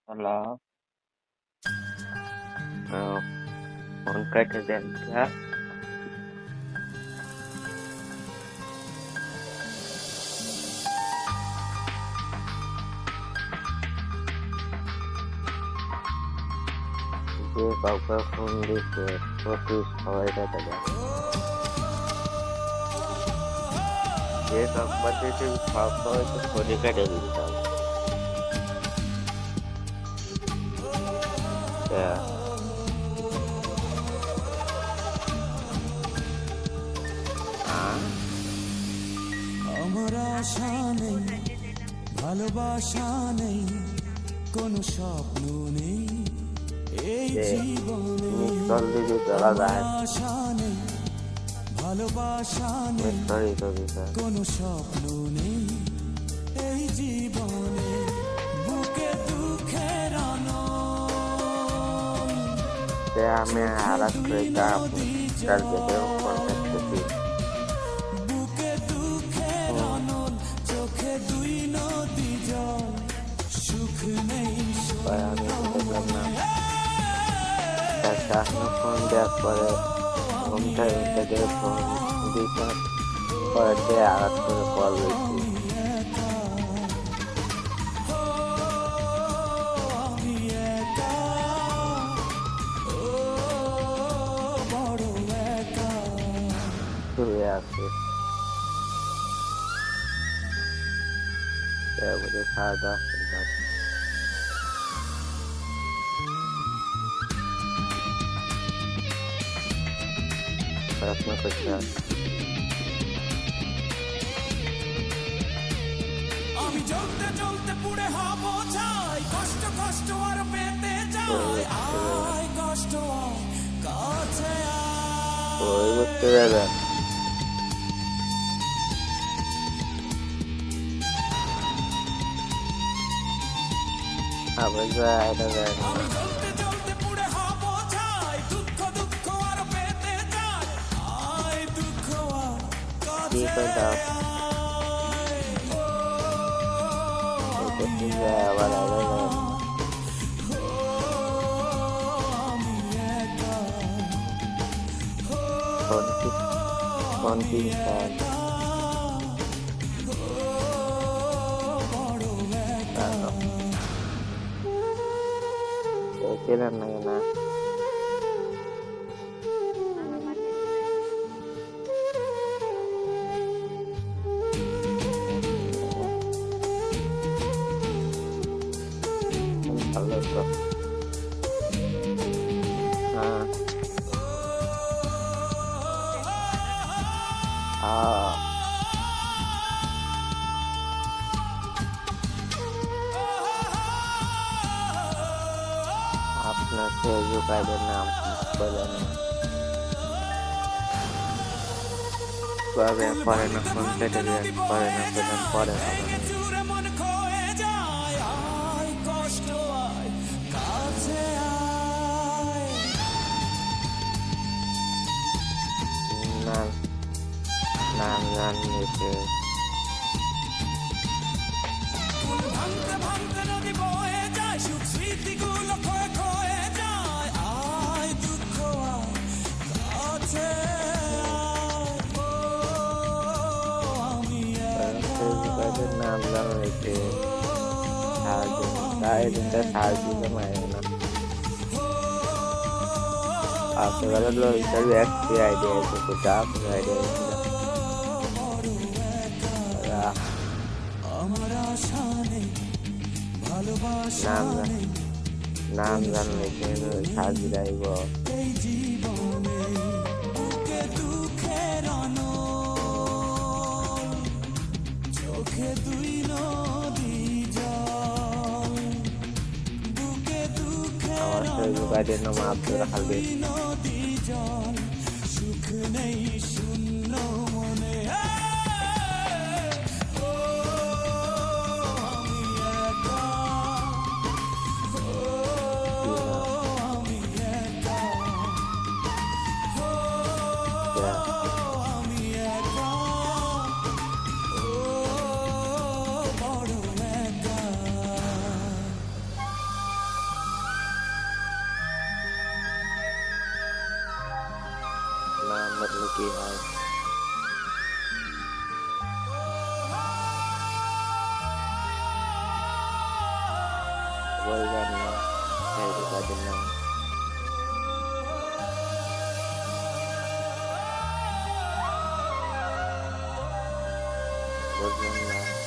Hello. Phone কেটে দেন sir. যে কাউকে ফোন দিচ্ছে প্রতি সবাই কেটে দেন। যে কাউকে দিচ্ছে সবাই তো ফোনই কেটে দিতে হবে। আমার আশা নেই, ভালোবাসা নেই, কোনো স্বপ্ন নেই এই জীবনে। আশা নেই, ভালোবাসা নেই, কোনো স্বপ্ন নেই এই জীবনে। বুকে দুঃখের আমি আলাদা করে বুকে দুঃখের অনল, চোখে দুই নদী জল, সুখ নেই ফোন দেওয়ার পরে ঘুমটায় উঠে ফোন দিতে পরে আলাদা করে কল দিচ্ছি। শুয়ে আছি খাওয়া দাওয়া পড়াশোনা করতে হবে। আমি চলতে চলতে পুড়ে হব ছাই, কষ্ট কষ্ট আর পেতে যাই, আয় কষ্ট কাছে ওই করতে যাবে আবার এটা যায় না। আমি চলতে চলতে পুড়ে হব ছাই, দুঃখ দুঃখ আর পেতে যাই, আয় দুঃখ আর কাছে আবার ফোন ছিলেন না না ভালো তো। আপনার ফেসবুক আইডির নাম বলেন, পরে না ফোন কেটে দেন, পরে না পেলেন পরে হবে না। নাম জানিয়েছে ভাঙতে ভাঙতে নদী বয়ে যায়, সুখ স্মৃতিগুলো ক্ষয়ে ক্ষয়ে যায়, আয় দুঃখ কাছে নাম জানিয়েছে দিনটা সাহায্য দিতে পারে না। আপনার হিসাবে একটি আইডিয়া আছে, কোথা আপনার আইডিয়া নাম জানলে সাহায্য দেব। চোখে দুই নদী জল, বুকে দুঃখের গাড়ির নাম আব্দুল হাবিব। নদী জল, সুখ নেই শূন্য মনে। না মরলে কি হয়? বলবেন না ভেবে কাঁদেন না। বুঝলেন না?